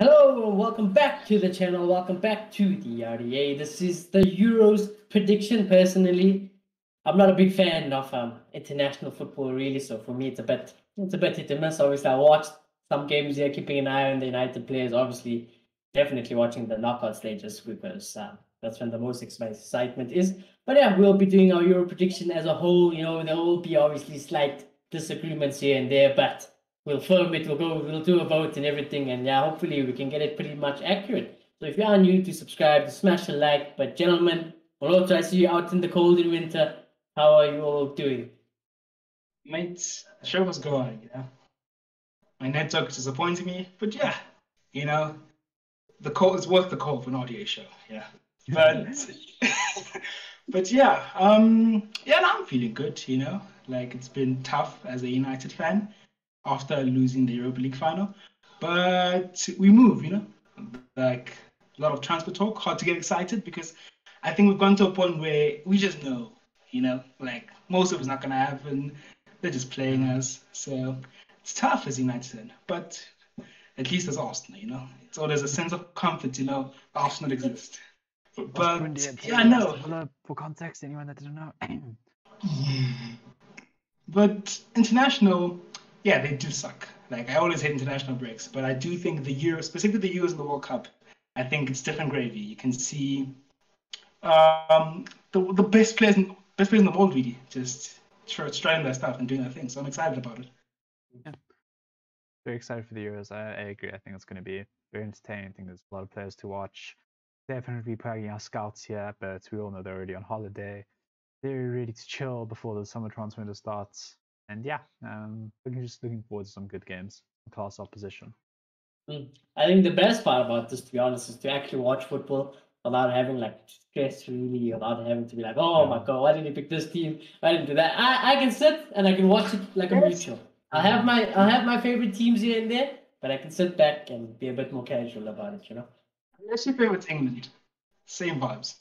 Hello, welcome back to the channel. Welcome back to the RDA. This is the Euros prediction. Personally, I'm not a big fan of international football, really. So for me, it's a bit hit and miss. Obviously, I watched some games here, keeping an eye on the United players. Obviously, definitely watching the knockout stages because that's when the most excitement is. But yeah, we'll be doing our Euro prediction as a whole. You know, there will be obviously slight disagreements here and there, but we'll film it, we'll do a vote and everything, and yeah, hopefully we can get it pretty much accurate. So if you are new, to subscribe, to smash a like. But gentlemen, also I see you out in the cold in winter. How are you all doing? Mate, the show was going, My network disappointed me, but yeah, the call is worth the call for an audio show, yeah. But but yeah, now I'm feeling good, Like it's been tough as a United fan after losing the Europa League final. But we move, Like a lot of transfer talk, hard to get excited because I think we've gone to a point where we just know, like most of it's not gonna happen. They're just playing us. So it's tough as United, but at least as Arsenal, It's always a sense of comfort, Arsenal exists. But yeah, no. For context, anyone that doesn't know. But international, yeah, they do suck. Like I always hate international breaks, but I do think the Euros, specifically the Euros and the World Cup, I think it's different gravy. You can see the best players in the world really just trying their stuff and doing their thing. So I'm excited about it. Yeah. Very excited for the Euros. I agree. I think it's going to be very entertaining. I think there's a lot of players to watch. Definitely playing our scouts here, but we all know they're already on holiday. They're ready to chill before the summer transfer window starts. And yeah, looking forward to some good games, class opposition. I think the best part about this, to be honest, is to actually watch football without having like stress, really, without having to be like, oh my god, why didn't you pick this team? Why didn't you do that? I can sit and I can watch it like a mutual. I'll have my favorite teams here and there, but I can sit back and be a bit more casual about it, Unless your favorite England, same vibes.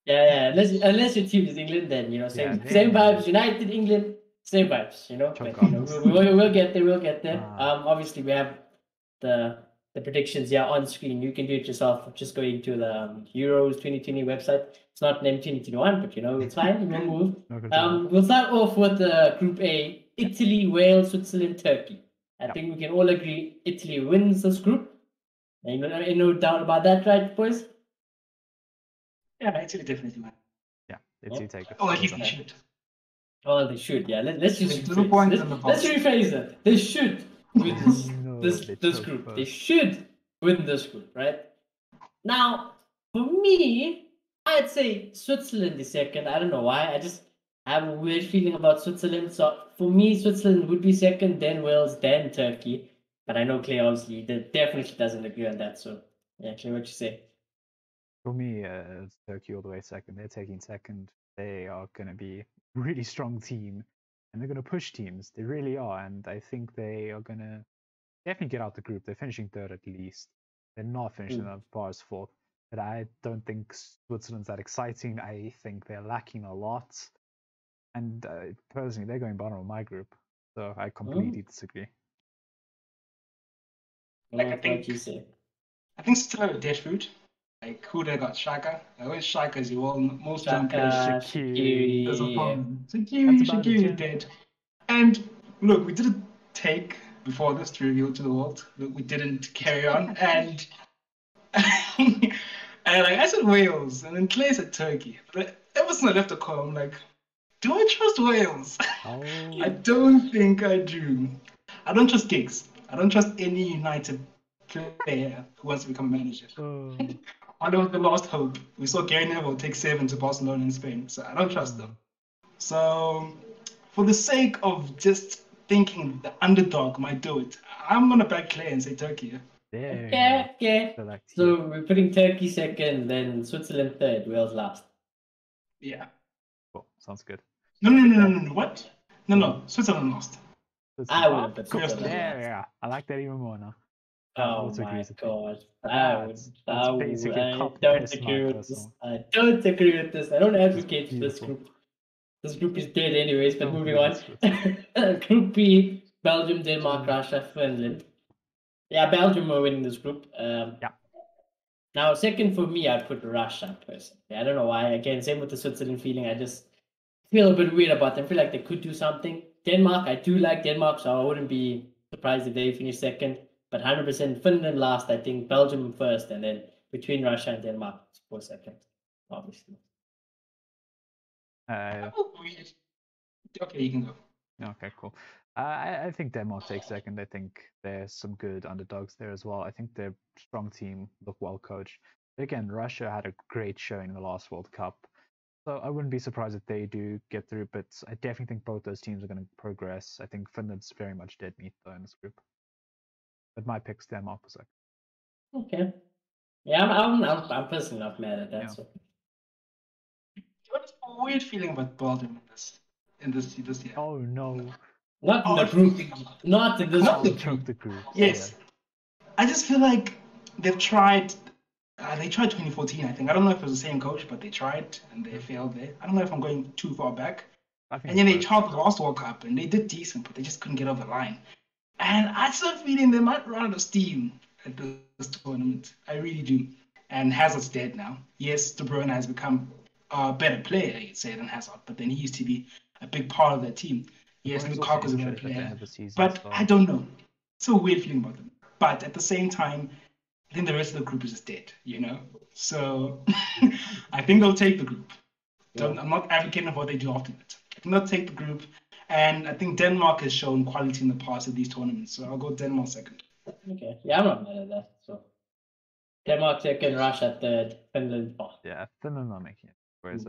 Yeah. Unless your team is England, then same vibes. United, England, same vibes. But we'll get there. We'll get there. Obviously we have the predictions here on screen. You can do it yourself. Just going to the Euros 2020 website. It's not named 2021, but it's fine. We'll move. We'll start off with Group A: Italy, Wales, Switzerland, Turkey. I think we can all agree Italy wins this group. Ain't no doubt about that, right, boys? Yeah, Italy definitely win. Yeah, Italy take it. Oh, at least they should. Oh, they should. Yeah, let's just let's rephrase that. They should win this group. They should win this group, right? Now, for me, I'd say Switzerland is second. I don't know why. I just have a weird feeling about Switzerland. So for me, Switzerland would be second, then Wales, then Turkey. But I know Clay obviously definitely doesn't agree on that. So yeah, Clay, what you say? For me, it's Turkey all the way second. They're taking second. They are going to be a really strong team, and they're going to push teams. They really are, and I think they are going to definitely get out the group. They're finishing third at least. They're not finishing as far as fourth. But I don't think Switzerland's that exciting. I think they're lacking a lot. And personally, they're going bottom of my group. So I completely disagree. Like I think Switzerland are dead food. Like who they got? Shaka. I always Shaka is your most Shaqiri. There's a problem. Shaqiri dead. And look, we didn't take before this to reveal to the world. Look, we didn't carry on, and and like I said Wales, and then Clay said Turkey. But ever since I left the call, I'm like, do I trust Wales? Oh. I don't think I do. I don't trust Giggs. I don't trust any United player who wants to become a manager. I know the last hope. We saw Gary Neville take 7 to Barcelona in Spain, so I don't trust them. So, for the sake of just thinking the underdog might do it, I'm gonna back Clay and say Turkey. Okay. So we're putting Turkey second, then Switzerland third, Wales last. Yeah. Cool. Sounds good. No. What? No. Switzerland lost. I would put Switzerland last. Yeah. I like that even more now. Oh my god. I don't agree with this. I don't agree with this. I don't advocate for this group. This group is dead anyways, but moving on. Group B: Belgium, Denmark, Russia, Finland. Yeah, Belgium are winning this group. Yeah. Now, second for me, I'd put Russia personally. I don't know why. Again, same with the Switzerland feeling. I just feel a bit weird about them. I feel like they could do something. Denmark, I do like Denmark, so I wouldn't be surprised if they finish second. But 100% Finland last, I think Belgium first, and then between Russia and Denmark for second, obviously. Okay, you can go. Okay, cool. I think Denmark takes second. I think there's some good underdogs there as well. I think they're a strong team, look well coached. Again, Russia had a great showing in the last World Cup. So I wouldn't be surprised if they do get through, but I definitely think both those teams are going to progress. I think Finland's very much dead meat though in this group. But my pick's Denmark for second. Okay. Yeah, I'm personally not mad at that. Yeah. So. What is a weird feeling about Belgium in this year? Oh no. Not in the group. Not in this Not the group. Choke the group. Yes. Yeah. I just feel like they've tried. They tried 2014, I think. I don't know if it was the same coach, but they tried and they failed there. I don't know if I'm going too far back. I think And then they both. tried the last World Cup and they did decent, but they just couldn't get over the line. And I start feeling they might run out of steam at this tournament. I really do. And Hazard's dead now. Yes, De Bruyne has become a better player, you'd say, than Hazard, but then he used to be a big part of that team. Yes, Bruyne's also Lukaku's a better injured at the player. end of the season, But so I don't know. It's a weird feeling about them. But at the same time, I think the rest of the group is just dead, you know? So I think they'll take the group. Yeah. I'm not advocating for what they do after that. I think they'll take the group. And I think Denmark has shown quality in the past of these tournaments. So I'll go Denmark second. Okay. Yeah, I'm not mad at that. So Denmark second, Russia third, Finland fourth. yeah, Finland not making it. Whereas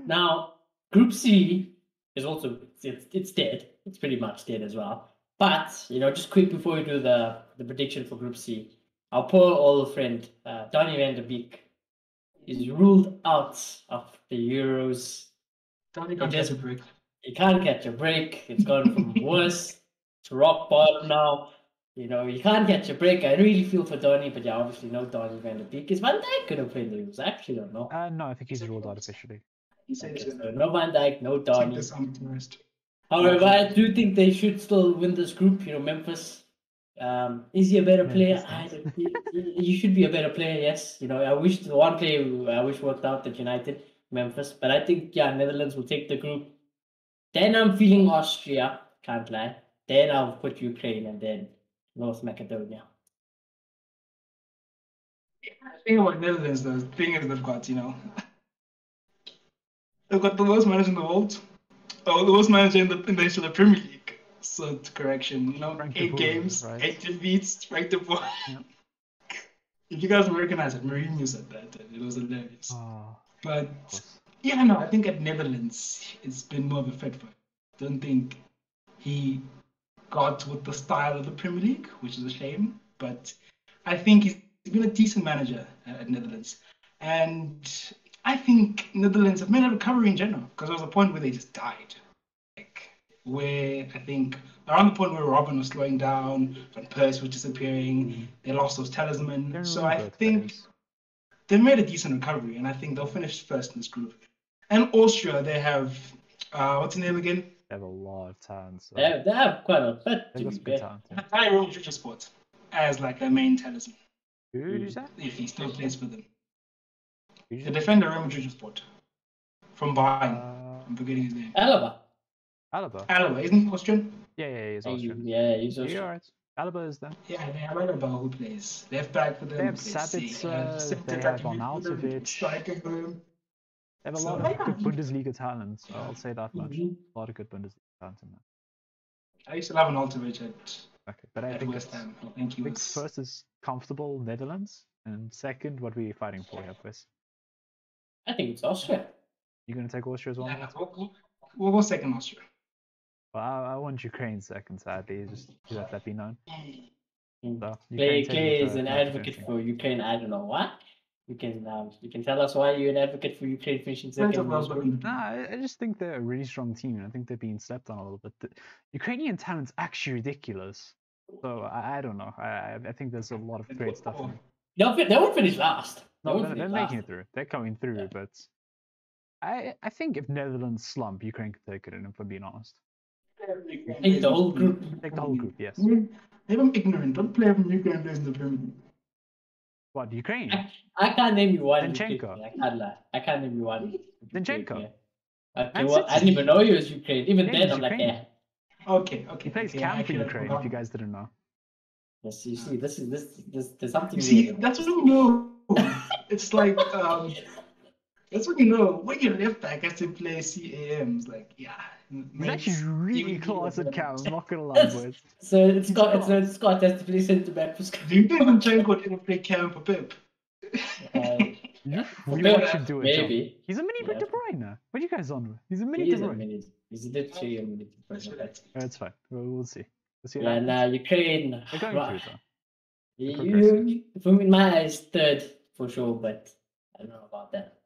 Now, Group C is also it's dead. It's pretty much dead as well. But just quick before we do the prediction for Group C, our poor old friend Donny van der Beek is ruled out of the Euros. Donny can't catch a break. He can't catch a break. It's gone from worse to rock bottom now. You can't catch a break. I really feel for Donny, but yeah, obviously no Donny van der Beek. Is Van Dijk going to play the Euros? I actually don't know. no, I think he's ruled out officially. He said Okay, he's so going no Van Dijk, no to take Donny. this on to rest. However, I do think they should still win this group. Memphis. Is he a better player? You should be a better player, yes. I wish the one player I wish worked out at United, Memphis. But I think, Netherlands will take the group. Then I'm feeling Austria, can't lie. Then I'll put Ukraine and then North Macedonia. The thing about Netherlands, the thing is they've got the worst manager in the world. Oh, the worst manager in the history of the Premier League. So, correction, Frank de 8 Boer, games, right? 8 defeats, Frank de Boer. Yeah. If you guys recognize it, Mourinho said that, and it was hilarious. Oh, But yeah, no, I think at Netherlands it's been more of a fit for him. I don't think he got with the style of the Premier League, which is a shame. But I think he's been a decent manager at Netherlands, and I think Netherlands have made a recovery in general because there was a point where they just died, where I think around the point where Robin was slowing down, Van Persie was disappearing, they lost those talisman. So I think they've made a decent recovery, and I think they'll finish first in this group. And Austria, they have what's his name again? they have a lot of talent. So They have quite a bit. they've got some good talent. Yeah. Tyrone Sport as like their main talisman. Who did you say? If he still plays for them. Who did you The say? defender Real Madrid Sport. From Bayern. I'm forgetting his name. Alaba. Alaba, isn't he Austrian? Yeah, he's Austrian. Yeah, he's Yeah, Austrian. alright. Alaba is there. Yeah, they have Alaba who plays left back for them. They have plays Sabitzer, they have Arnautovic. Striker for them. They have a So, lot of yeah. good Bundesliga talent. So I'll say that much. Mhm. A lot of good Bundesliga talent in there. I used to love Arnautovic Okay, but I at think West Ham. I think he I think was. first is comfortable Netherlands, and second, what we're fighting for here, Chris. I think it's Austria. You gonna take Austria as well? Yeah, we'll go second Austria. Well, I want Ukraine second, sadly, just to let that be known. So, Clay taking is the an third, advocate finishing. for Ukraine. I don't know why. You can tell us why you're an advocate for Ukraine finishing second. in this group. Nah, I just think they're a really strong team, and I think they're being slept on a little bit. The Ukrainian talent's actually ridiculous. So I don't know. I think there's a lot of great stuff in it. They won't finish last. No, they're making it through. They're coming through, but I think if Netherlands slump, Ukraine could take it in, if I'm being honest. Take the whole group. Take the whole group, yes. Maybe I'm ignorant. What player from Ukraine plays in the Premier League? What, Ukraine? I can't name you one. Zinchenko. Ukraine player. I can't lie. I can't name you one. Ukraine Zinchenko. player. Okay, Man well, I City. didn't even know he was Ukraine. Even Yeah, then, he's I'm like, Ukrainian. yeah. Okay. He plays okay, camp for actually, I Ukraine, forgot. if you guys didn't know. Yes, you see, there's something. You see, weird that's about what you know. It's like that's what you know. When your left back has to play CAMs, like He's actually really class at camp, I'm not gonna lie, this. boys. So it's Scott has to play centre back for Scott. Do you think Zinchenko ever play cam for Pep? We Pep, watch him do it, John. Maybe. He's a mini Yeah. De Bruyne. What are you guys on with? He's a mini He De is a Bruyne. minute. He's literally a minute. That's fine. We'll see. We'll see what Yeah, happens. now Ukraine. They're going through, though. For me, in my eyes, third for sure, but I don't know about that.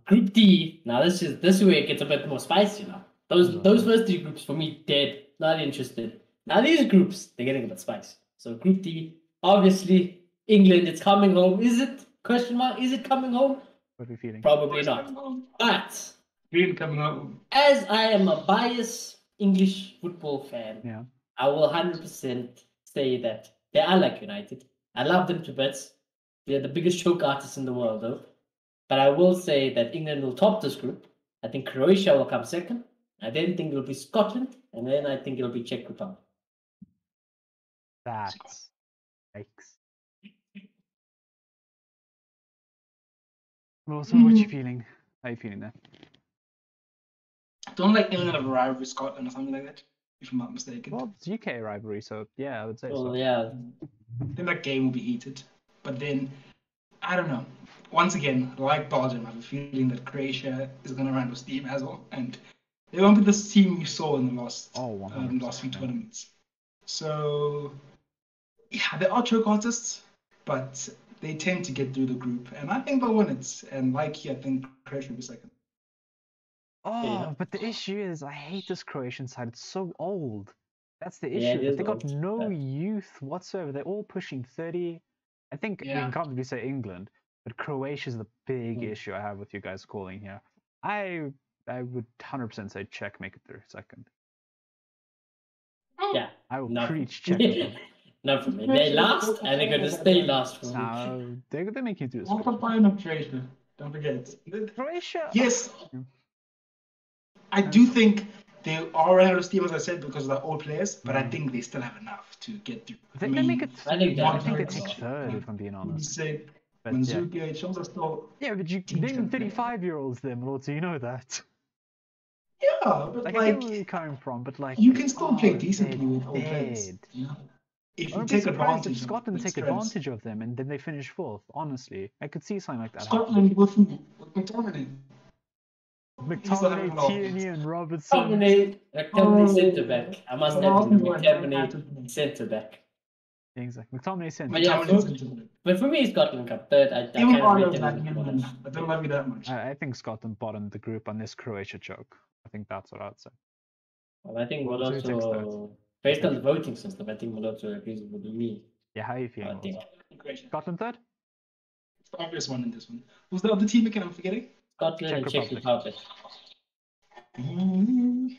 Group D. Now this is where it gets a bit more spicy now. Those first three groups for me dead, not interested. Now these groups they're getting a bit spicy. So Group D, obviously England, it's coming home. Is it? Question mark? Is it coming home? What are we feeling? Probably not. But Green coming out. as I am a biased English football fan, Yeah. I will 100% say that they are like United. I love them to bits. They're the biggest choke artists in the world, though. But I will say that England will top this group. I think Croatia will come second. I then think it'll be Scotland, and then I think it'll be Czech Republic. That's yikes. Well, so what you feeling? How you feeling there? Don't like England have a rivalry with Scotland or something like that, if I'm not mistaken. Well, it's UK rivalry, so yeah, I would say Well, so. yeah. I think that game will be heated. But then, I don't know. Once again, like Belgium, I have a feeling that Croatia is going to run with steam as well. And they won't be the team we saw in the last few tournaments. So, yeah, they are choke artists, but they tend to get through the group. And I think they'll win it. And like you, I think Croatia will be second. Oh, Yeah. but the issue is, I hate this Croatian side. It's so old. That's the Yeah, issue. it is They got old. no Yeah. youth whatsoever. They're all pushing 30. I think we Yeah. can comfortably say England, but Croatia's the big issue I have with you guys calling here. I would 100% say Czech make it through second. Yeah. I will Not preach for Czech. me. Not for me. They last, and they're going to stay last for me. No, they're making it through this. What the point of Croatia? Don't forget. Croatia. Yes, Yeah. I do think they are out of steam, as I said, because of the old players, but I think they still have enough to get through. They make it I through. think I that- think they take third, if I'm being You honest. say But yeah. Mandzukic, Chelsea are still. Yeah, but you name 35-year-olds there, Lord, so you know that. Yeah, but Like, I get where like you're coming from, but like you can still play oh, decently with they're old players. dead. You know? If I you would be take surprised advantage if Scotland of take strengths. advantage of them and then they finish fourth. Honestly, I could see something like that. Scotland with McTominay. McTominay, Tierney, and Robertson. McTominay centre back. I must have McTominay centre back. Exactly. McTominay sent. But yeah, but for me, Scotland come third. I Even kind of Arnold's rate like them him, as I don't love you that much. I think Scotland bottomed the group on this Croatia choke. I think that's what I'd say. well, I think we'll Well, who takes also, based on the voting system, I think we'll also agree with me. Yeah, how are you I feeling? think Croatia. Scotland third? It's the obvious one in this one. Who's the other team again? I'm forgetting. Scotland and Czech Republic. You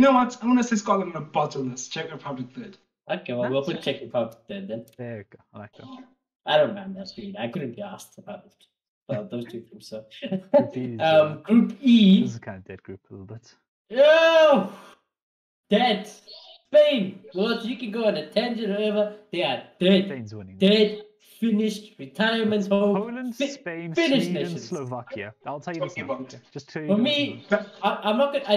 know what? I'm gonna say Scotland on the bottom list. Czech Republic third. Okay, well, we'll put Czech Republic there then. There you go. I like that. I don't mind that really. I couldn't be asked about it. Well, those two groups. So, Group E is, Group E. This is kind of dead group a little bit. Yo, dead. Spain. Well, you can go on a tangent or whatever. They are dead. Spain's winning. Dead. Finished. Retirement home. Poland, Spain, Finnish Sweden, nations. Slovakia. I'll tell you this Talking now. about- Just to For me, I'm not gonna. I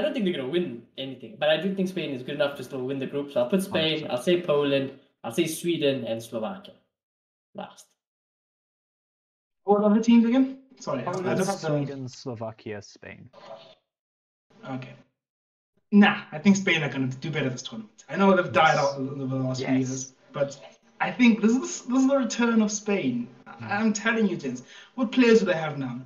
don't think they're gonna win anything, but I do think Spain is good enough to still win the group. So I'll put Spain. 100%. I'll say Poland. I'll say Sweden and Slovakia. Last. What other teams again? Sorry, I Poland, don't have the. Sweden, Slovakia, Spain. Okay. Nah, I think Spain are going to do better this tournament. I know they've died out over the last few Yes. years, but I think this is the return of Spain. I'm telling you, gents. What players do they have now?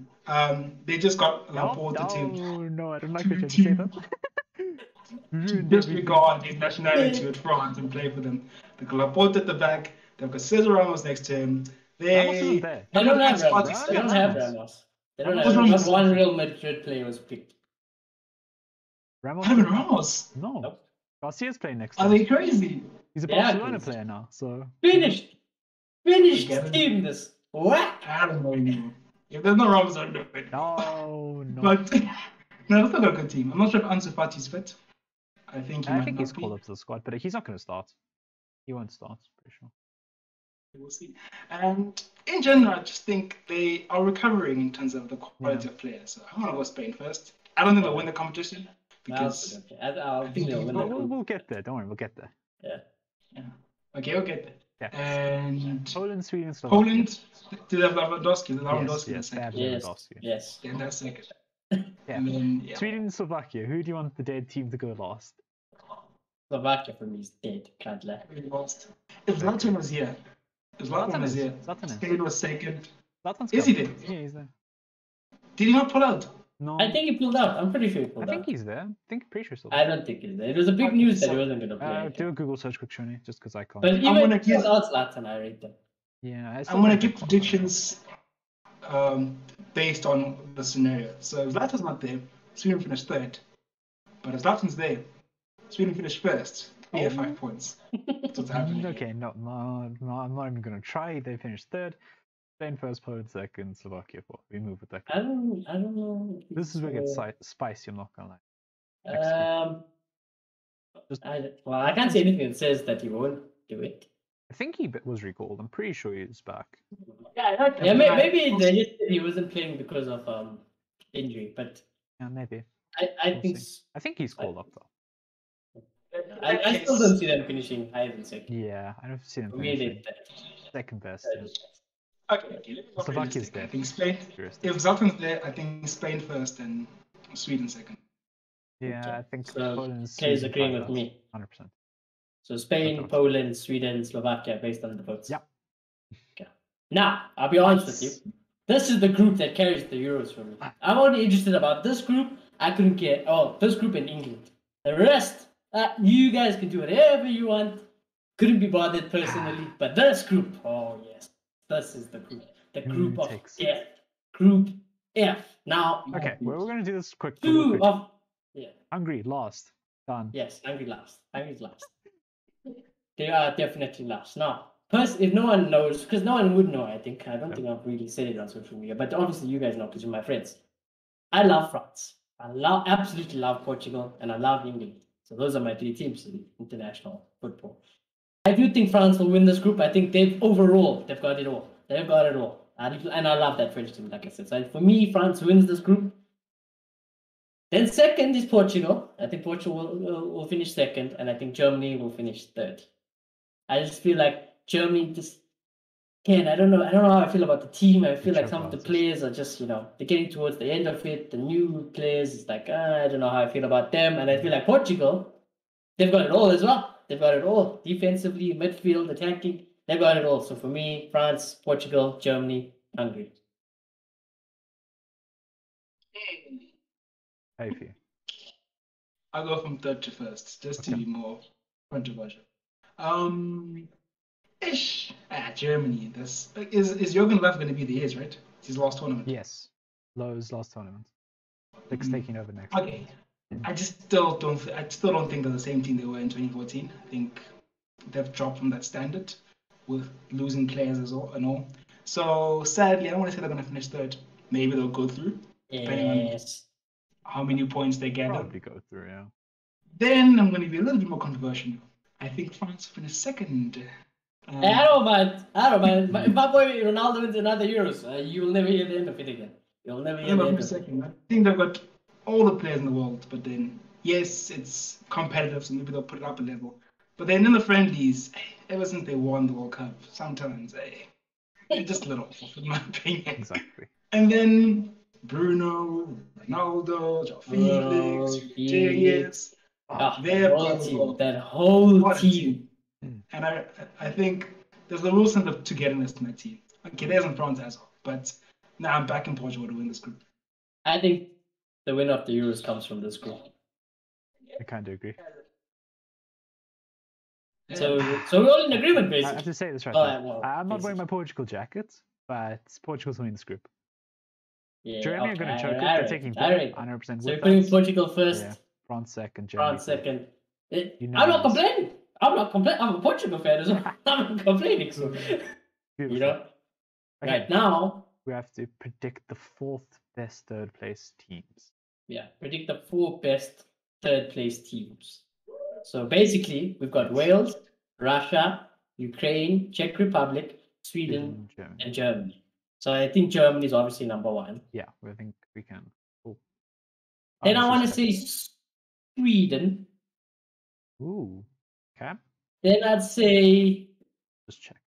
They just got Laporte No, I don't like to- that you say that. to disregard his nationality with France and play for them. They've got Laporte at the back. They've got Cesar Ramos next to him. Ramos isn't there. They don't have Ramos. Ramos. They don't have Ramos. They don't What's have wrong not with- one Real Madrid player was picked. Ramos? Ivan Ramos. No. Nope. Garcia's playing next Are time. they crazy? He's a Yeah, Barcelona crazy. player now, so Finished Again. team this. What? I don't know anymore. If there's no Ramos, I don't know it. no. But no, it's still a good team. I'm not sure if Ansu Fati's fit. I think he I might think not he's be. called up to the squad, but he's not going to start. He won't start, pretty sure. We'll see. And in general, I just think they are recovering in terms of the quality of players. So I'm gonna go Spain first. I don't think they'll win the competition because Okay. I think they'll win the group. We'll get there. Don't worry, we'll get there. Yeah. Okay, we'll get there. Yeah. And Poland, Sweden, Slovakia. Poland, do they have Lewandowski? Lewandowski in Yes, they have second. Yes. Lewandowski. Yes. Yeah, that's second. Yeah. And then Sweden, Slovakia. Who do you want the dead team to go last? Slovakia for me is dead. Can't lie. we lost. If Zlatan was here, Zlatan is. Spain was second. Zlatan's Is he coming. there? Yeah, he's there. Did he not pull out? No, I think he pulled out. I'm pretty sure he I pulled think out. he's there. Pretty sure so. I don't think he's there. It was a big news that he wasn't going to play. Do a Google search quick, Shoni, just because I can't. But even gonna give- without Zlatan, I rate them. Yeah, I'm gonna give predictions based on the scenario. So if Zlatan's not there, Sweden finished third. But if Zlatan's there, Sweden finished first. We have 5 points. That's what's happening. Okay, no, I'm not even gonna try. They finished third. Spain first, Poland second, Slovakia fourth. We move with that. I don't know. This is where it gets spicy. I'm not gonna lie. I can't say anything that says that he won't do it. I think he was recalled. I'm pretty sure he's back. Yeah, maybe they just said he wasn't playing because of injury, but Yeah, maybe. I We'll think see. I think he's called up though. I still don't see them finishing higher than second. Yeah, I don't see him For me, finishing they second best. Okay, let me go Slovakia's realistic. I there. think Spain. Seriously. If Zlatan's there, I think Spain first and Sweden second. Yeah, I think So Poland's Kay's agreeing with me. 100%. So Spain, Okay. Poland, Sweden, Slovakia, based on the votes. Yeah. Okay. Now, I'll be honest with you. This is the group that carries the Euros for me. I'm only interested about this group. I couldn't care. Oh, this group in England. The rest, you guys can do whatever you want. Couldn't be bothered personally. But this group, oh yes, this is the group. The group of Takes. F. Group F. Now, Okay, well, we're gonna do this quick. two of Hungary last. Done. yes, Hungary last. Hungary's last. They are definitely last. Now, if no one knows, because no one would know, I think. I don't think I've really said it on social media, but obviously you guys know because you're my friends. I love France. I absolutely love Portugal, and I love England. So those are my three teams in international football. I do think France will win this group. I think they've got it all. They've got it all. And I love that French team, like I said. So for me, France wins this group. Then second is Portugal. I think Portugal will finish second, and I think Germany will finish third. I just feel like Germany just can't. I don't know how I feel about the team. I feel like some of the players are just, they're getting towards the end of it. The new players, it's like, I don't know how I feel about them. And I feel like Portugal, they've got it all as well. They've got it all. Defensively, midfield, attacking, they've got it all. So for me, France, Portugal, Germany, Hungary. How you feel? I'll go from third to first, just to be more controversial. Germany. This is Jurgen Löw going to be the ace, right? It's his last tournament. Yes. Lowe's last tournament. Six taking over next. Okay. I still don't think they're the same team they were in 2014. I think they've dropped from that standard with losing players and all. So sadly, I want to say they're going to finish third. Maybe they'll go through, depending on how many points they gather. Probably go through, yeah. Then I'm going to be a little bit more controversial. I think France will finish second. I don't mind. If my boy Ronaldo wins another Euros, you will never hear the end of it again. You'll never hear the end of it. Second. I think they've got all the players in the world, but then, yes, it's competitive, so maybe they'll put it up a level. But then in the friendlies, ever since they won the World Cup, sometimes they're just a little off, in my opinion. Exactly. And then Bruno, Ronaldo, João Felix, James. That whole team. And I think there's a real sense of togetherness to my team. Okay, there's in France as well, but now I'm back in Portugal to win this group. I think the winner of the Euros comes from this group. I kind of agree. So we're all in agreement, I basically. have to say this right Oh, now. well, I'm not wearing my Portugal jacket, but Portugal's winning this group. Yeah, Germany are going to choke it. They're taking 100% So you're putting Portugal first, Yeah. France second, Germany France second. I'm not complaining. I'm not complaining. I'm a Portugal fan as well. I'm not complaining. So, Beautiful. you know, Okay. right now, We have to predict the 4th best third place teams. yeah, predict the 4 best third place teams. So basically, we've got Yes. Wales, Russia, Ukraine, Czech Republic, Sweden, Germany. and Germany. So I think Germany is obviously number 1. Yeah, I think we can. Oh. Then I want to Honestly, say Sweden. Ooh. Okay. Then I'd say Just check.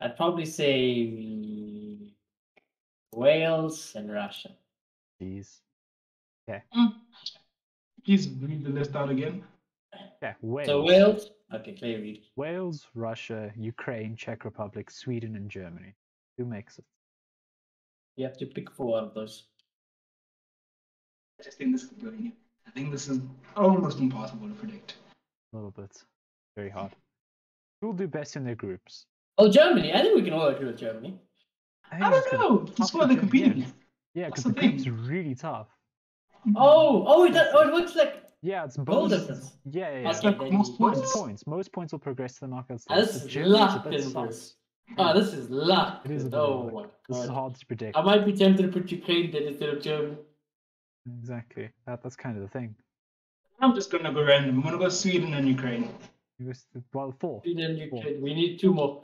I'd probably say Wales and Russia. Jeez. Please read the list out again. Yeah, Wales. So Wales. Okay, clear read. Wales, Russia, Ukraine, Czech Republic, Sweden, and Germany. Who makes it? You have to pick 4 of those. I just think this is going. I think this is almost impossible to predict. A little bit. Very hard. Who will do best in their groups? Oh, Germany. I think we can all agree with Germany. I don't know. That's what they're competing with. Yeah, That's because the the thing. group's really tough. It looks like Yeah, it's goal bonus. difference. Yeah. It's Okay, like then most Most points. Most points will progress to the knockout Ah, stage. this So is Germany's a luck bit in soft. this. Oh, this is luck. It is a bit Oh of my luck. This is god. hard to predict. I might be tempted to put Ukraine then instead of Germany. Exactly. That's kind of the thing. I'm just gonna go random. I'm gonna go Sweden and Ukraine. Well, 4. Sweden, Ukraine. We need 2 more.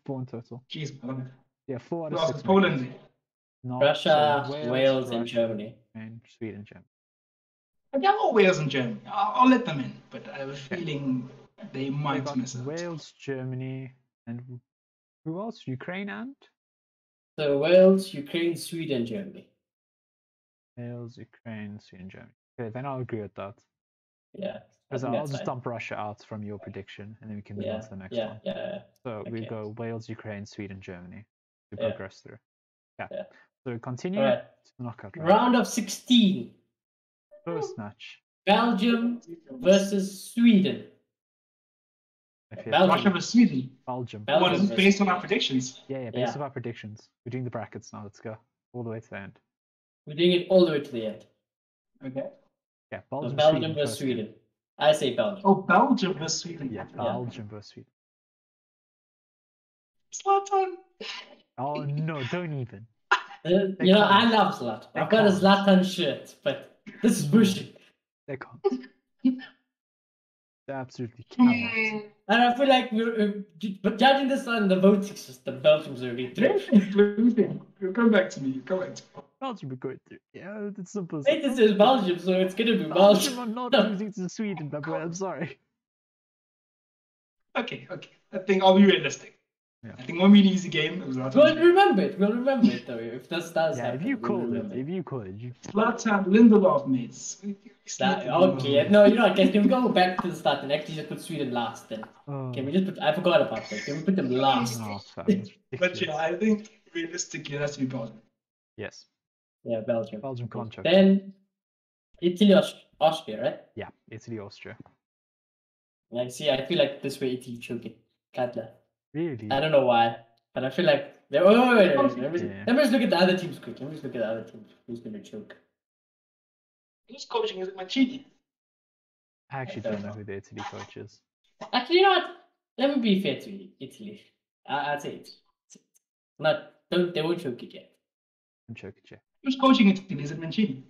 4 in total. Jeez, man. Yeah, 4 out Who of else 6. is Poland? No, Russia, so Wales, and Russia, Germany. and Sweden, Germany. I got all Wales and Germany. I'll let them in, but I have a feeling they They might got miss out. Wales, Germany, and who else? Ukraine and So Wales, Ukraine, Sweden, Germany. Wales, Ukraine, Sweden, Germany. Okay, then I'll agree with that. Yeah. I Because think I'll that's just fine. dump Russia out from your prediction, and then we can move on to the next one. Yeah. So we Okay. go Wales, Ukraine, Sweden, Germany to Yeah. progress through. Yeah. Yeah. So we continue All right. to the knockout round. Round of 16. First match. Belgium versus Sweden. I feel Belgium. Russia versus Sweden. Belgium. Belgium One versus based on our Sweden. predictions. Yeah, based Yeah. on our predictions. We're doing the brackets now. Let's go all the way to the end. We're doing it all the way to the end. Okay. Yeah, So Belgium, Belgium Sweden versus first game. Sweden. I say Belgium. Oh, Belgium versus Sweden. Yeah, Belgium versus Sweden. Zlatan. Oh no, don't even. You They know, can't. I love Zlatan. They I've got a can't. Zlatan shirt, but this is pushing. They can't. They absolutely cannot. And I feel like but judging this on the voting system, Belgium's already through. Come back to me. Come back to me. Belgium are going through. Yeah, it's simple as Wait, this is Belgium, so it's gonna be Belgium Belgium. are not losing to Sweden, my boy. I'm sorry. Okay. I think I'll be realistic. Yeah. I think it won't be an easy game. It was Zlatan. We'll remember it. We'll remember it though. If this does Yeah, happen, if you we'll called it, remember if you could, you. Zlatan, Lindelof, mates. Okay, no, you know what? Can we go back to the start and actually just put Sweden last then? Oh, Can we just put? I forgot about that. Can we put them last? no, fam, it's But ridiculous. yeah, I think realistically, it has to be Belgium. Yes, Yeah, Belgium. Belgium contract. Then Italy, Austria, right? Yeah, Italy, Austria. Like, see, I feel like this way Italy choke it. Can't lie. Really? I don't know why, but I feel like. Wait. Let me Yeah. just look at the other teams quick. Let me just look at the other teams. Who's gonna choke? Who's coaching? Is it Mancini? I actually don't know who the Italy coach is. Actually, you know what? Let me be fair to Italy. I'd say Italy. They won't choke it yet. I'm joking, Jeff. Who's coaching Italy? Is it Mancini?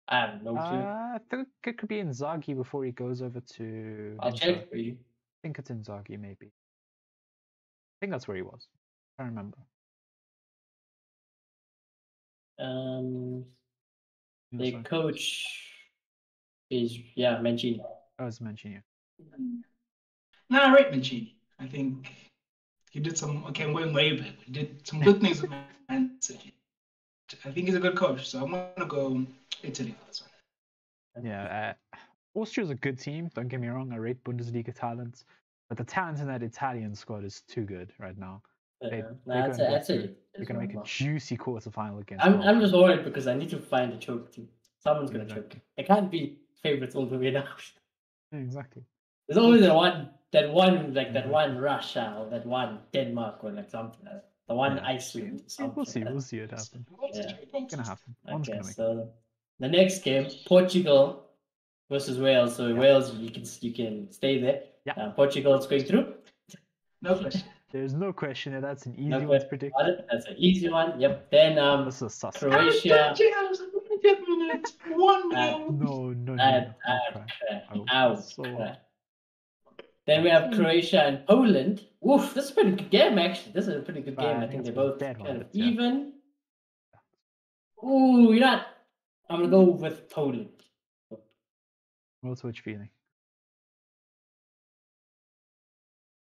I have no clue. I think it could be Inzaghi before he goes over to. I'll Inter. check for you. I think it's Inzaghi, maybe. I think that's where he was. I can't remember. The Sorry. coach is Mancini. Oh, it's Mancini. Nah, I rate Mancini. I think he did some. Okay, I'm going way back. He did some good things with Man City. I think he's a good coach, so I'm gonna go Italy for this one. Yeah, Austria's a good team. Don't get me wrong. I rate Bundesliga talent, but the talent in that Italian squad is too good right now. They're gonna make a juicy quarterfinal against. I'm just worried because I need to find a choke team. Someone's gonna choke. Exactly. It can't be favorites all the way down. Yeah, exactly. There's always that one Russia or that one Denmark or like something like that. The one Yeah. Iceland. We'll see. We'll see it happen. Yeah. It's gonna happen. One's Okay, gonna make it. so the next game, Portugal versus Wales. So Wales, you can stay there. Yeah. Portugal's going through. No question. There's no question that that's an easy No one to question predict. about it. That's an easy one. Yep. Then This is sus. Croatia. 1 No. I'll cry. I'll cry so hard. Then we have Croatia and Poland. Oof, this is a pretty good game actually. This is a pretty good game. I think they're both dead kind of hard, yeah. even. Ooh, you know what? I'm gonna go with Poland. What's which feeling?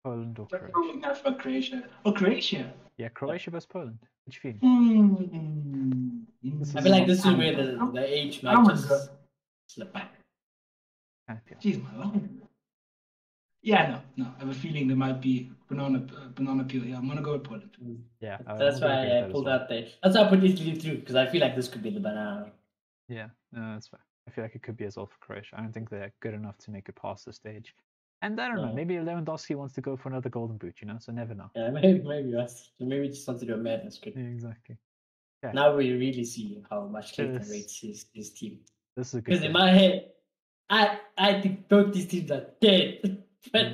Poland or Croatia? Not for Croatia. Oh, Croatia. Yeah, Croatia versus Poland. Which feeling? I feel like this is where the age might just slip back. Jeez, my life. Yeah, no. I have a feeling there might be banana peel. Yeah, I'm gonna go with Poland. Yeah, that's why I pulled out there. That's why I put Italy through because I feel like this could be the banana. Yeah, no, that's fair. I feel like it could be as well for Croatia. I don't think they're good enough to make it past the stage. And I don't know, maybe Lewandowski wants to go for another golden boot, so never know. Yeah, maybe just want to do a madness. Yeah, exactly. Yeah. Now we really see how much Clayton rates his team. This is a good because in my head, I think both these teams are dead. But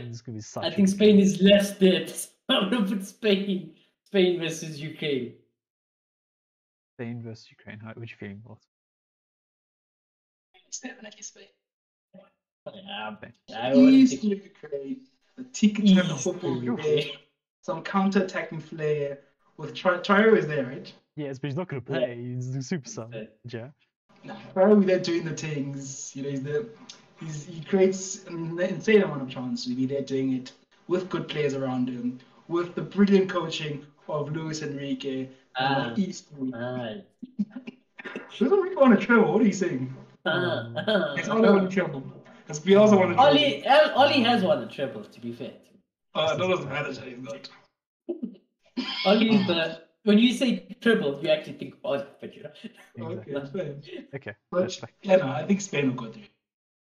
I think Spain is less dead. I'm gonna put Spain versus Ukraine. Spain versus Ukraine. Which you feeling, boss? It's definitely Spain. I want to Ukraine. The ticket football there. Some counter-attacking flair. With Traore is there, right? Yes, but he's not going to play. Yeah. He's a super sub. Yeah. Traore there doing the things. He creates an insane amount of chances. He'll be there doing it with good players around him, with the brilliant coaching of Luis Enrique. Doesn't really want to travel. What are you saying? It's all want to travel. Because we also want to travel. Oli has won the treble, to be fair. That doesn't matter. He's not. Oli is when you say treble, you actually think Oli, but Okay, that's fair. Okay. But I think Spain will go through.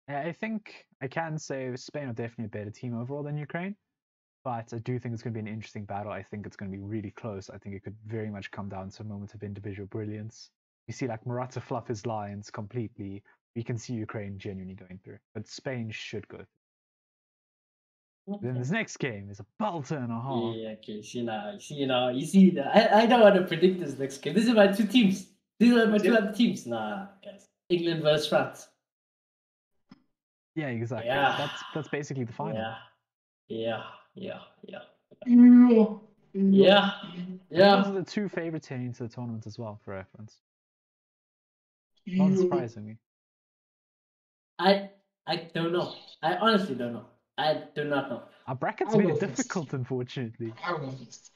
I think I can say Spain are definitely a better team overall than Ukraine, but I do think it's going to be an interesting battle. I think it's going to be really close. I think it could very much come down to a moment of individual brilliance. You see, like Morata fluff his lines completely. We can see Ukraine genuinely going through, but Spain should go through. Then this next game is a belter and a half. Yeah, okay. You see that. I don't want to predict this next game. These are my two teams. These are my two other teams. Nah, guys. England versus France. Yeah, exactly. Yeah. That's basically the final. Yeah. Those are the two favorite teams to the tournament as well, for reference. Not surprisingly. I don't know. I honestly don't know. I do not know. Our brackets made it difficult, unfortunately. I'll go first.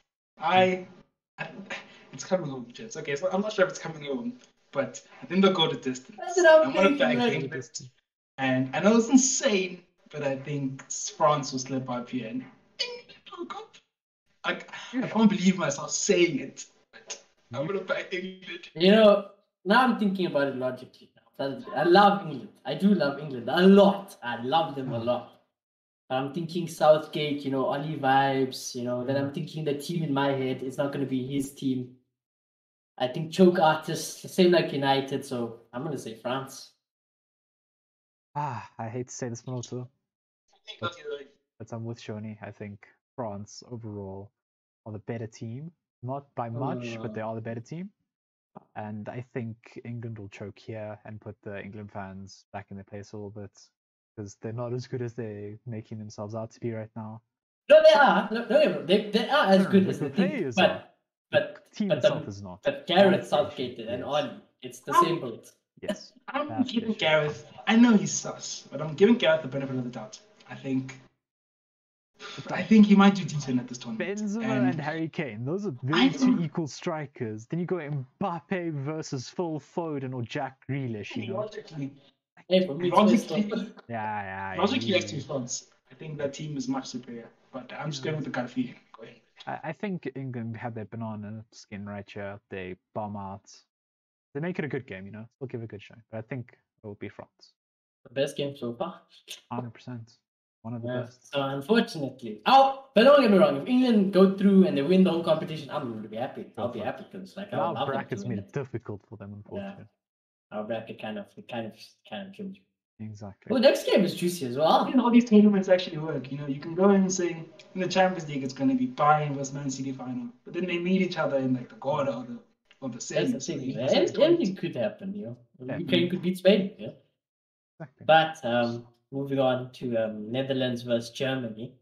It's coming home, Jets. Okay, so I'm not sure if it's coming home, but I think they'll go the distance. I'm going to back England. And I know it's insane, but I think France will slip up here. And England will go. I can't believe myself saying it, but I'm going to back England. Now I'm thinking about it logically. I love England. I do love England a lot. I love them a lot. I'm thinking Southgate, Oli vibes, then I'm thinking the team in my head is not going to be his team. I think choke artists, same like United, so I'm going to say France. I hate to say this one also, but I'm with Shoni. I think France overall are the better team. Not by much, but they are the better team. And I think England will choke here and put the England fans back in their place a little bit. Because they're not as good as they're making themselves out to be right now. No, they are. No, they are as good as the they think. But the team itself is not. But Gareth Southgate and Oli, it's the same boat. Yes. I'm giving Gareth. I know he's sus, but I'm giving Gareth the benefit of the doubt. I think he might do decent at this tournament. Benzema and Harry Kane, those are very two equal strikers. Then you go Mbappe versus Phil Foden or Jack Grealish. Logically, logically, logically, has two fronts. I think that team is much superior, but I'm just going with the gut feeling. Go ahead. I think England have their banana skin right here. They bomb out. They make it a good game, They'll give it a good shot. But I think it will be France. The best game so far. 100%. One of the best. So unfortunately, but don't get me wrong. If England go through and they win the whole competition, I'm going to be happy. I'll be happy because our brackets made it difficult for them, unfortunately. Our bracket kind of killed you. Exactly. Well, next game is juicy as well. You know, all these tournaments actually work. You know, you can go in and say in the Champions League it's going to be Bayern versus Man City final, but then they meet each other in like the quarter or the That's semi. the So, thing. you know, Man. so it's Anything could happen, Yeah. Ukraine could beat Spain, Exactly. But moving on to Netherlands versus Germany.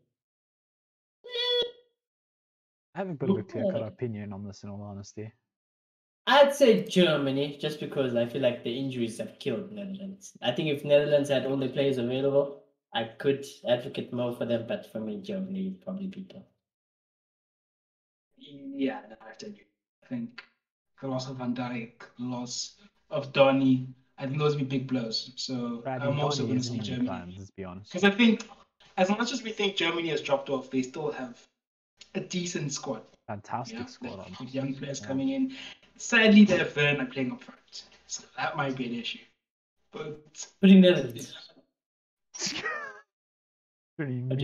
I have a bit of a clear-cut opinion on this, in all honesty. I'd say Germany, just because I feel like the injuries have killed Netherlands. I think if Netherlands had all the players available, I could advocate more for them, but for me, Germany would probably beat them. Yeah, no, I have to agree. I think the loss of Van Dijk, the loss of Donny, I think those would be big blows. So I'm also going to see Germany. Plans, let's be honest. Because I think, as much as we think Germany has dropped off, they still have a decent squad. Fantastic squad. With young players coming in. Sadly, they're Werner playing up front. So that might be an issue. But putting Netherlands. A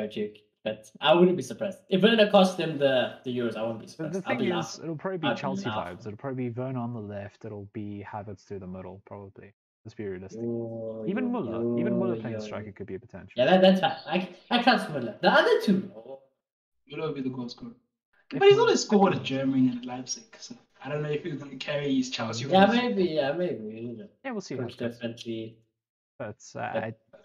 joke. But I wouldn't be surprised. If Werner cost them the Euros, I wouldn't be surprised. The thing is, it'll probably be Chelsea vibes. It'll probably be Werner on the left. It'll be Havertz through the middle, probably. Let's be realistic. Even Muller playing striker could be a potential. Yeah, that's fine. I trust Muller. The other two. Muller will be the goal scorer. But he's always scored at Germany and at Leipzig, so I don't know if he's going to carry his Chelsea. Yeah, maybe. Yeah, we'll see. Definitely. But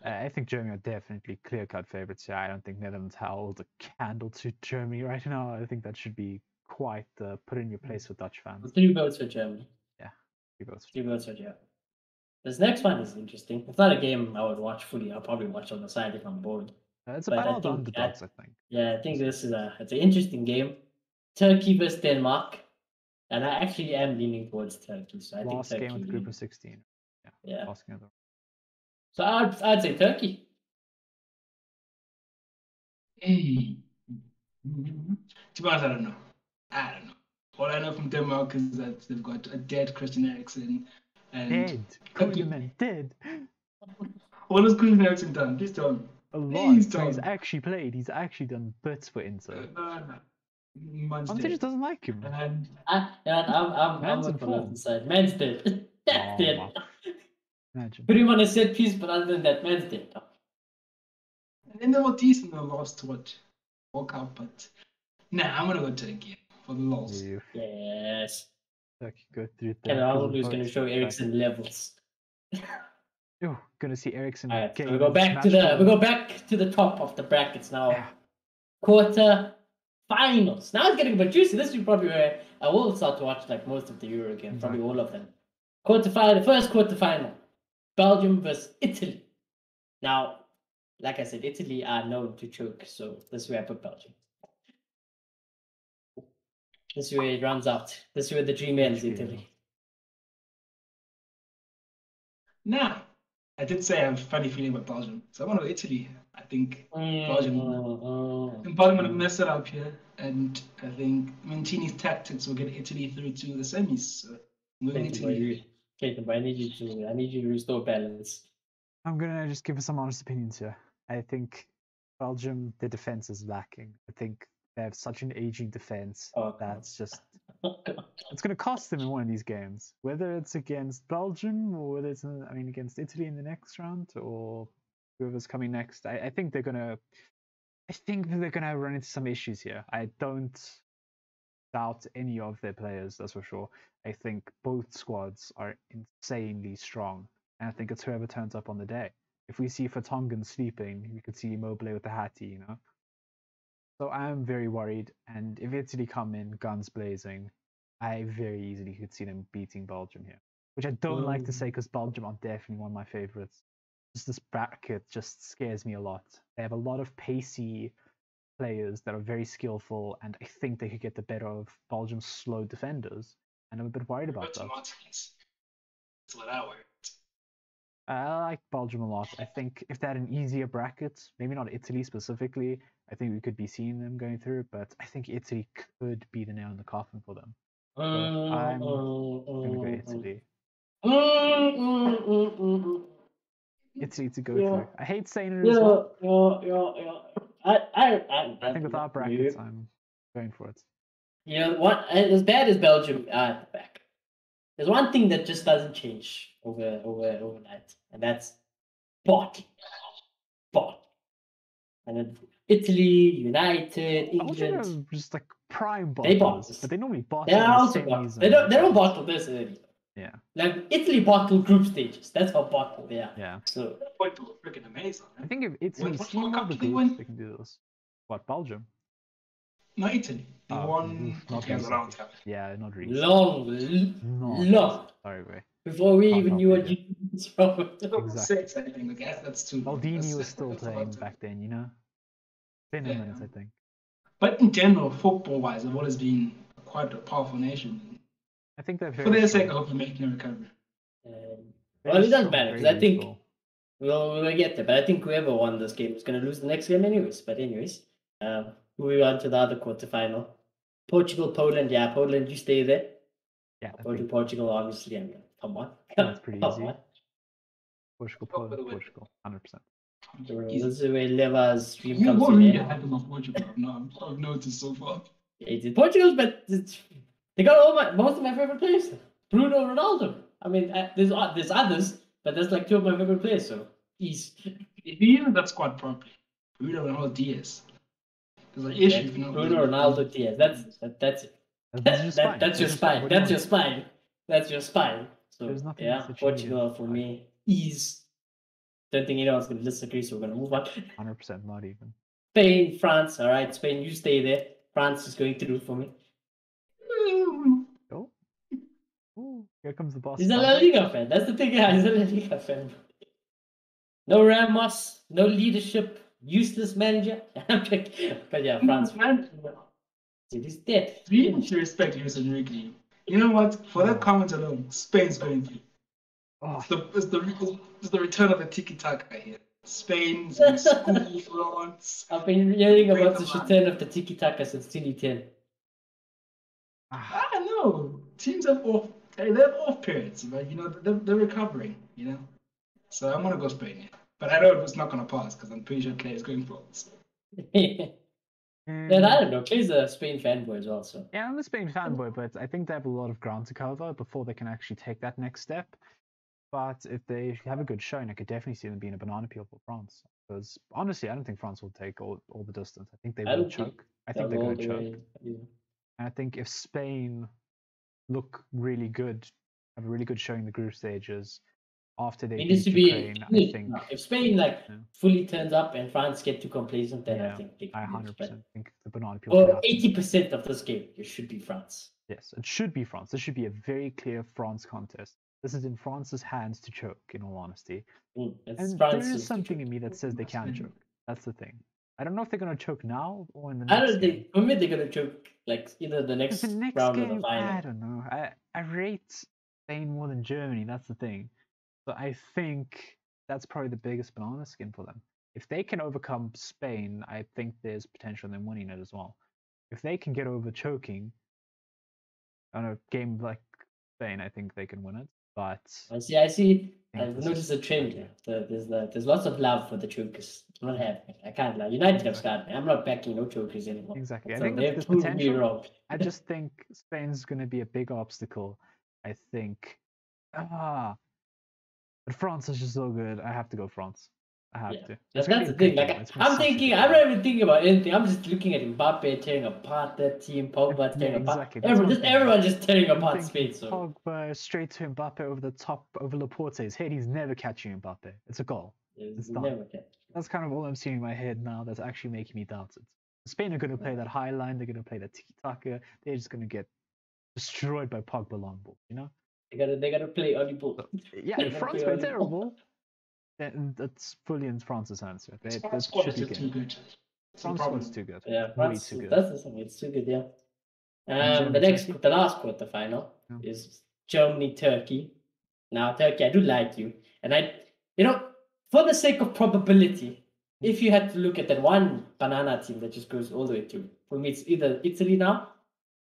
I think Germany are definitely clear-cut favorites here. I don't think Netherlands held a candle to Germany right now. I think that should be quite put in your place for Dutch fans. 3 votes for Germany. Yeah, 3 votes. 3 votes for Germany. This next one is interesting. It's not a game I would watch fully. I'll probably watch on the side if I'm bored. It's a battle of the underdogs, I think. Yeah, I think this is it's an interesting game. Turkey versus Denmark, and I actually am leaning towards Turkey. So I think Turkey. Last game of the group of 16. Yeah. Last game of the... So I'd say Turkey. To be honest, I don't know. All I know from Denmark is that they've got a dead Christian Eriksen. Dead? Calling the man dead? What has Christian Eriksen done? Please tell me. A lot. He's actually played. He's actually done bits for Inter. Monte just doesn't like him. I'm with the side. Man's dead. That's dead. Imagine. Put him on a set piece, but other than that, man's dead. And then they were decent in the last World Cup, but I'm gonna go Turkey for the loss. Yes. Turkey go through. Ronaldo's gonna show Eriksen levels. Oh, gonna see Eriksen. Alright, so we go back to the top of the brackets now. Yeah. Quarter finals. Now it's getting a bit juicy. This is probably where I will start to watch like most of the Euro games, probably all of them. First quarter final. Belgium versus Italy. Now, like I said, Italy are known to choke, so this is where I put Belgium. This is where it runs out. This is where the dream ends, Italy. Now, I did say I have a funny feeling about Belgium, so I want to go Italy. I think Belgium going to mess it up here, and I think Mancini's tactics will get Italy through to the semis. So moving Italy. I need you to restore balance. I'm gonna just give some honest opinions here. I think Belgium, the defense is lacking. I think they have such an aging defense that's just it's gonna cost them in one of these games. Whether it's against Belgium or whether it's against Italy in the next round or whoever's coming next. I think they're gonna run into some issues here. I don't doubt any of their players, that's for sure. I think both squads are insanely strong, and I think it's whoever turns up on the day. If we see Vertonghen sleeping, we could see Immobile with the hattie, So I'm very worried, and if Italy come in guns blazing, I very easily could see them beating Belgium here. Which I don't like to say because Belgium are definitely one of my favorites. Just this bracket just scares me a lot. They have a lot of pacey players that are very skillful, and I think they could get the better of Belgium's slow defenders, and I'm a bit worried about that. That's what I worry. I like Belgium a lot. I think if they had an easier bracket, maybe not Italy specifically, I think we could be seeing them going through, but I think Italy could be the nail in the coffin for them. So I'm going to go Italy. Italy to go through. I hate saying it as well. I think with our brackets, I'm going for it. You know what? As bad as Belgium are at the back, there's one thing that just doesn't change overnight, and that's bottle. And then Italy, United, Belgium England. are just like prime They bottle bottlers, this. but they normally bottle They are in the also bottle. semis. They don't bottle this early. Yeah. Like Italy bottled group stages. That's how bottled they are. Yeah. So Point to freaking amazing. I think if Italy What steamroll cup the did they groups, win? they can do this. What, Belgium? No, Italy. They Oh, won. not Okay, a long recently. time. Yeah, not recently. long. Not sorry, wait. Before we Can't even help knew you what there. you was from. Exactly. 6, I think. I guess that's too long. Maldini was still that's a lot playing to- back then, you know? Been a minute, I think. But in general, football-wise, they've always been quite a powerful nation. I think they're For very their strong. sake, I hope they're making a recovery. Well, it doesn't strong, matter because very I think youthful. we'll get there. But I think whoever won this game is going to lose the next game anyways. But anyways, moving on to the other quarterfinal. Portugal, Poland. Yeah, Poland, you stay there. Yeah, I think Portugal, obviously. I mean, come on. that's pretty Come easy. on. Portugal, Oh, by the Poland, way. Portugal, 100%. This is where Leva's dream You comes won't in. really Eh? hype them off Portugal. No, I've noticed so far. It's Portugal, but they got most of my favorite players. Bruno, Ronaldo. I mean, there's others, but there's like two of my favorite players. So he's If you use that squad properly, Bruno and all Diaz. There's an issue if you know Bruno, Ronaldo, Diaz. That's it. That's just fine. That's your spine. What do you That's your want? spine. That's your spine. So There's nothing yeah, else that you need Portugal in for life. me is. Don't think anyone's going to disagree, so we're going to move on. 100%, not even. Spain, France. All right, Spain, you stay there. France is going through for me. Oh. Ooh, here comes the boss. He's a La Liga fan. That's the thing. Yeah, he's a La Liga fan. No Ramos, no leadership, useless manager. But yeah, France. Man, Dude, he's dead. we need to respect Luis Enrique. You know what? For that comment alone, Spain's going through. Oh, It's the return of the tiki taka here. Spain's in school, France. I've been hearing about the return of the tiki taka since 2010. ah, I know. Teams have off. They have off periods, but you know they're recovering. You know, so I'm gonna go Spain. Yeah. But I know it's not gonna pass because I'm pretty sure Clay is going France. Yeah, I don't know. Clay's a Spain fanboy as well, so. Yeah, I'm a Spain fanboy, but I think they have a lot of ground to cover before they can actually take that next step. But if they have a good showing, I could definitely see them being a banana peel for France. Because honestly, I don't think France will take all the distance. I think they will choke. I think they're going to choke. Yeah. And I think if Spain look really good, have a really good showing in the group stages after they It needs beat to Ukraine, be. I think. If Spain fully turns up and France get too complacent, then Yeah, I think they I can lose. 100% think the banana peel. Or 80% of this game, it should be France. Yes, it should be France. This should be a very clear France contest. This is in France's hands to choke, in all honesty. And there is something in me that says they can choke. That's the thing. I don't know if they're going to choke now or in the next game. I don't think, for me, they're going to choke like either the next round game, or the final. I don't know. I rate Spain more than Germany. That's the thing. So I think that's probably the biggest banana skin for them. If they can overcome Spain, I think there's potential in them winning it as well. If they can get over choking on a game like Spain, I think they can win it. But I see. I've noticed a trend here. There's lots of love for the chokers. I'm not happy. I can't lie. United have started. I'm not backing no chokers anymore. Exactly. So I think they've there's proved me potential. wrong. I just think Spain's going to be a big obstacle. I think. But France is just so good. I have to go France. I have to. That's the thing. Like I'm not even thinking about anything. I'm just looking at Mbappe tearing apart that team, Pogba tearing apart. Everyone just tearing apart Spain. So Pogba straight to Mbappe over the top, over Laporte's head. He's never catching Mbappe. It's a goal. It's done. That's kind of all I'm seeing in my head now. That's actually making me doubt it. Spain are going to play that high line. They're going to play that tiki taka. They're just going to get destroyed by Pogba long ball. You know. They gotta play on the ball. Yeah, if France play terrible, then that's fully in France's hands. France squad is too good. France squad is too good. Yeah, France too good. That's the thing. It's too good. Yeah. The last quarterfinal is Germany Turkey. Now Turkey, I do like you, and for the sake of probability, if you had to look at that one banana team that just goes all the way through, for me it's either Italy now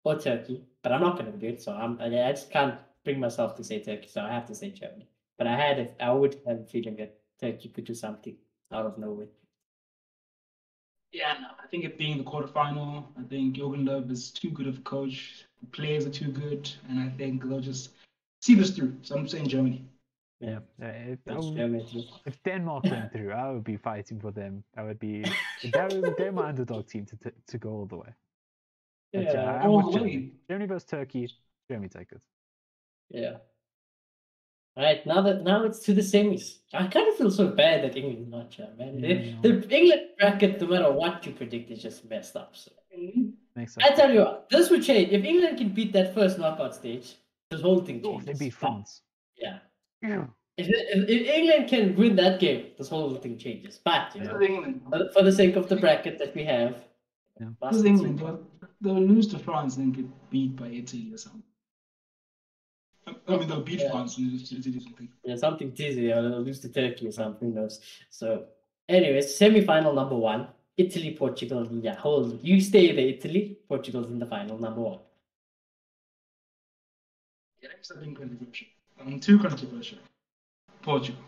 or Turkey. But I'm not going to do it, so I just can't bring myself to say Turkey, so I have to say Germany. But I would have a feeling that Turkey could do something out of nowhere. Yeah, no, I think it being the quarterfinal, I think Jürgen Löw is too good of a coach. The players are too good, and I think they'll just see this through. So I'm saying Germany. Yeah. If, Germany too. if Denmark went through, I would be fighting for them. I would be. They're my underdog team to go all the way. But Yeah. I'm All with the Germany. way. Germany versus Turkey. Germany take it. Yeah. All right, now it's to the semis. I kind of feel so bad that England not here, man. Yeah, The England bracket, no matter what you predict, is just messed up. So. Makes I tell you what, this would change if England can beat that first knockout stage. This whole thing Oh, changes. they beat France. Yeah. Yeah. If England can win that game, this whole thing changes. But you This know, is England. for the sake of the bracket that we have, Yeah. This is England. They'll lose to France and get beat by Italy or something. I mean, they'll beat France and lose to Italy or something. Yeah, something dizzy, or they'll lose to Turkey or something. Who knows? So, anyways, semi-final number 1, Italy, Portugal. Yeah, hold. You stay there, Italy. Portugal's in the final, number 1. Yeah, it's being controversial. Too controversial. Portugal.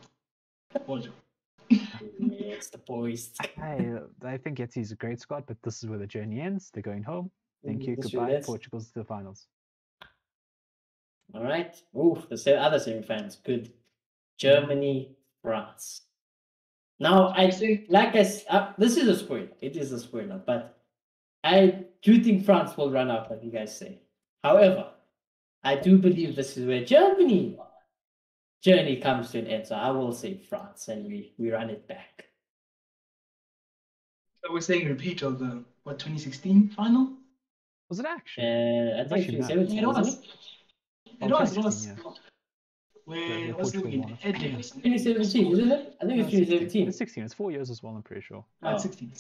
It's the boys. I think Italy's a great squad, but this is where the journey ends. They're going home. Thank you. This Goodbye. really is. Portugal's to the finals. All right. Oof, the other semi-finals. Good. Germany, France. Now, I think, this is a spoiler. It is a spoiler, but I do think France will run out, like you guys say. However, I do believe this is where Germany journey comes to an end. So I will say France, and we run it back. So we're saying repeat of the 2016 final? Was it actually? I think actually it's not. 2017, It wasn't was. it? It was. 2016, yeah. Where The was the Portugal win? one. Eddie or something. 2017, isn't it? I think it's 2017. It's 16. It's 4 years as well. I'm pretty sure. Oh. 16.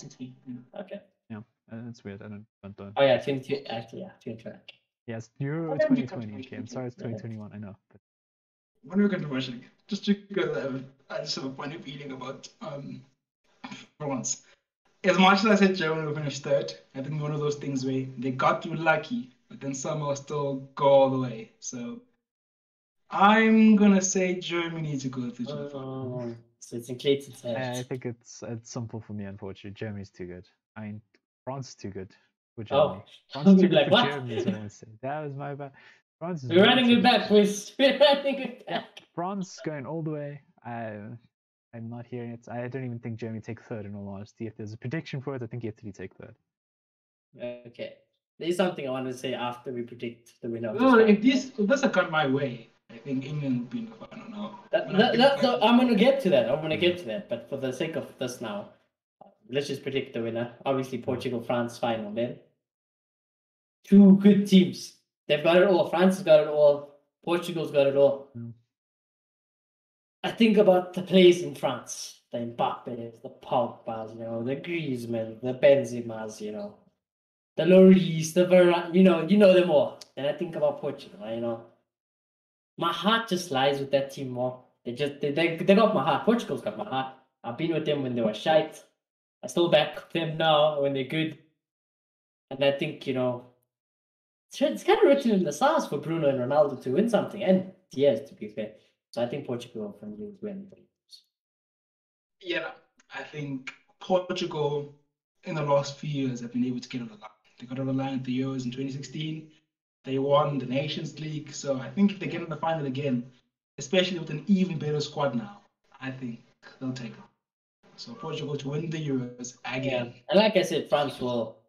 Yeah. Okay. Yeah, it's weird. I don't. Oh yeah, 22. Actually, yeah, 2020. Yes, Euro Why don't you 2020. Okay, I'm sorry, it's 2021. I know, but When we're controversial, just because I just have a funny feeling about France. As much as I said Germany will finish third, I think one of those things where they got too lucky, but then somehow still go all the way. So I'm gonna say Germany to go through to the final. So it's in Clayton's I head. think it's simple for me. Unfortunately, Germany's too good. I mean, France is too good for Germany. Oh, France is too good like, for what? Germany. Is what I want to say. That was my bad. France is We're way running too it good. back, boys. We're running it Yeah, back. France going all the way. I'm not hearing it. I don't even think Germany take third. In all honesty, if there's a prediction for it, I think Italy take third. Okay. There's something I want to say after we predict the winner of No, this if this had gone my way, I think England would be in the final now. I'm going to get to that. I'm going to get to that. But for the sake of this now, let's just predict the winner. Obviously, Portugal, France final then. Two good teams. They've got it all. France has got it all. Portugal's got it all. I think about the players in France. The Mbappes, the Pogbas, the Griezmann, the Benzemas, the Lloris, the Varane, you know them all. And I think about Portugal, my heart just lies with that team more. They got my heart. Portugal's got my heart. I've been with them when they were shite. I still back them now when they're good. And I think, it's kind of written in the stars for Bruno and Ronaldo to win something. And Diaz, to be fair. So I think Portugal can win. Yeah, I think Portugal in the last few years have been able to get on the line. They got on the line at the Euros in 2016. They won the Nations League. So I think if they get in the final again, especially with an even better squad now, I think they'll take it. So Portugal to win the Euros again. Yeah. And like I said, France will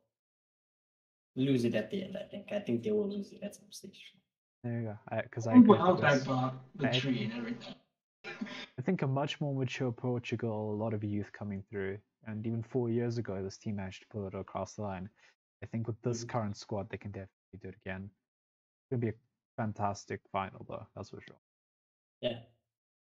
lose it at the end, I think. I think they will lose it at some stage. There you go. Because I People agree held with back this. by the tree and everything. I think a much more mature Portugal, a lot of youth coming through, and even 4 years ago, this team managed to pull it across the line. I think with this current squad, they can definitely do it again. It's gonna be a fantastic final, though. That's for sure. Yeah.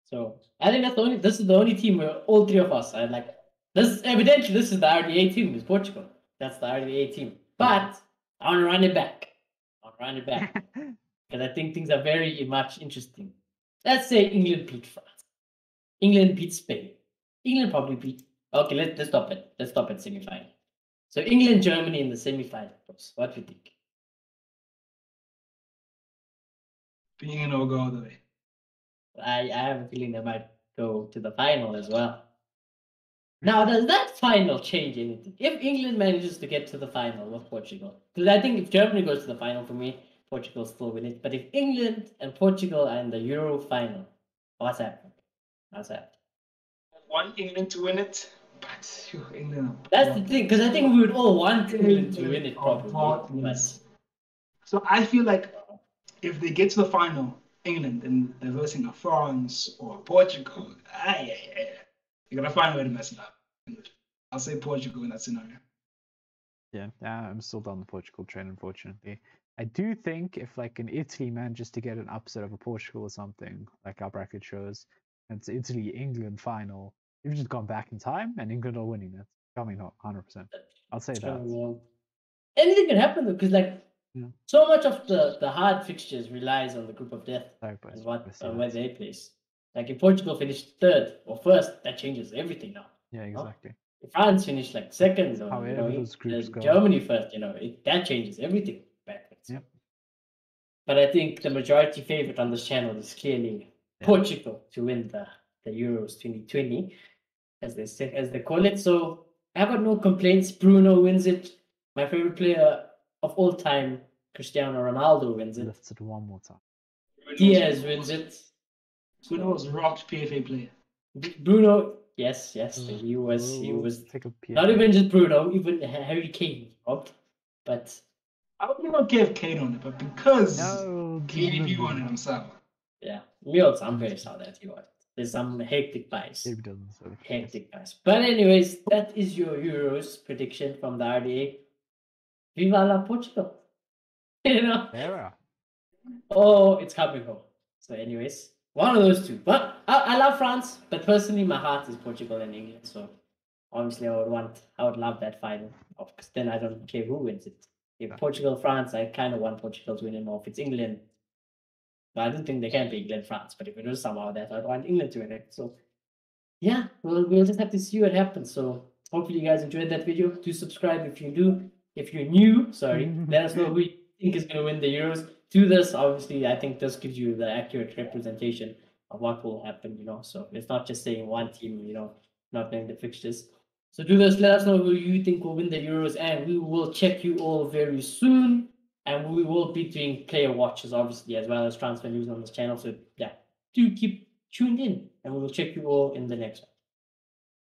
So I think this is the only team where all three of us are like this. Evidently, this is the RDA team. Is Portugal. That's the RDA team. But I want to run it back. Because I think things are very much interesting. Let's say England beat France. England beat Spain. England probably beat. Okay, let's stop it. Let's stop at semi-final. So England, Germany in the semi-final. What do you think? Being an all go all the way. I have a feeling they might go to the final as well. Now, does that final change anything? If England manages to get to the final with Portugal, because I think if Germany goes to the final, for me, Portugal still win it. But if England and Portugal are in the Euro final, what's happening? How's that? Want England to win it, but England. That's the thing, because I think we would all want England to win it, probably. But So I feel like if they get to the final, England, and they're versing a France or Portugal, you're gonna find a way to mess it up. I'll say Portugal in that scenario. Yeah, I'm still down the Portugal train, unfortunately. I do think if like an Italy manages to get an upset of a Portugal or something, like our bracket shows, and it's Italy-England final, you've just gone back in time and England are winning it. Coming up 100%. I'll say that. Anything can happen though, because like Yeah. so much of the hard fixtures relies on the group of death and where they place. Like if Portugal finished third or first, that changes everything now. Yeah, exactly. If France finished like second, or However those groups go. Germany first, that changes everything backwards. Yep. But I think the majority favorite on this channel is clearly Portugal to win the Euros 2020, as they call it. So I got no complaints. Bruno wins it. My favorite player of all time, Cristiano Ronaldo, wins it. Lifts it one more time. Diaz wins it. Bruno was a rocked PFA player. Bruno, yes, he was not even just Bruno, even Harry Kane robbed. But I would not give Kane on it, but because KDB won it himself. Yeah, me also. I'm very sad that he won. There's some hectic bias. Hectic bias. But anyways, that is your Euros prediction from the RDA. Viva la Portugal! Oh, it's coming home. So anyways, one of those two. But I love France, but personally my heart is Portugal and England. So obviously I would love that final. Because then I don't care who wins it. If Portugal, France, I kind of want Portugal to win it more. If it's England, I don't think they can be England, France. But if it was somehow that, I'd want England to win it. So yeah, we'll just have to see what happens. So hopefully you guys enjoyed that video. Do subscribe if you do. If you're new, let us know who you think is going to win the Euros. Do this, obviously, I think this gives you the accurate representation of what will happen, So it's not just saying one team, not knowing the fixtures. So do this, let us know who you think will win the Euros, and we will check you all very soon. And we will be doing player watches, obviously, as well as transfer news on this channel. So yeah, do keep tuned in, and we will check you all in the next one.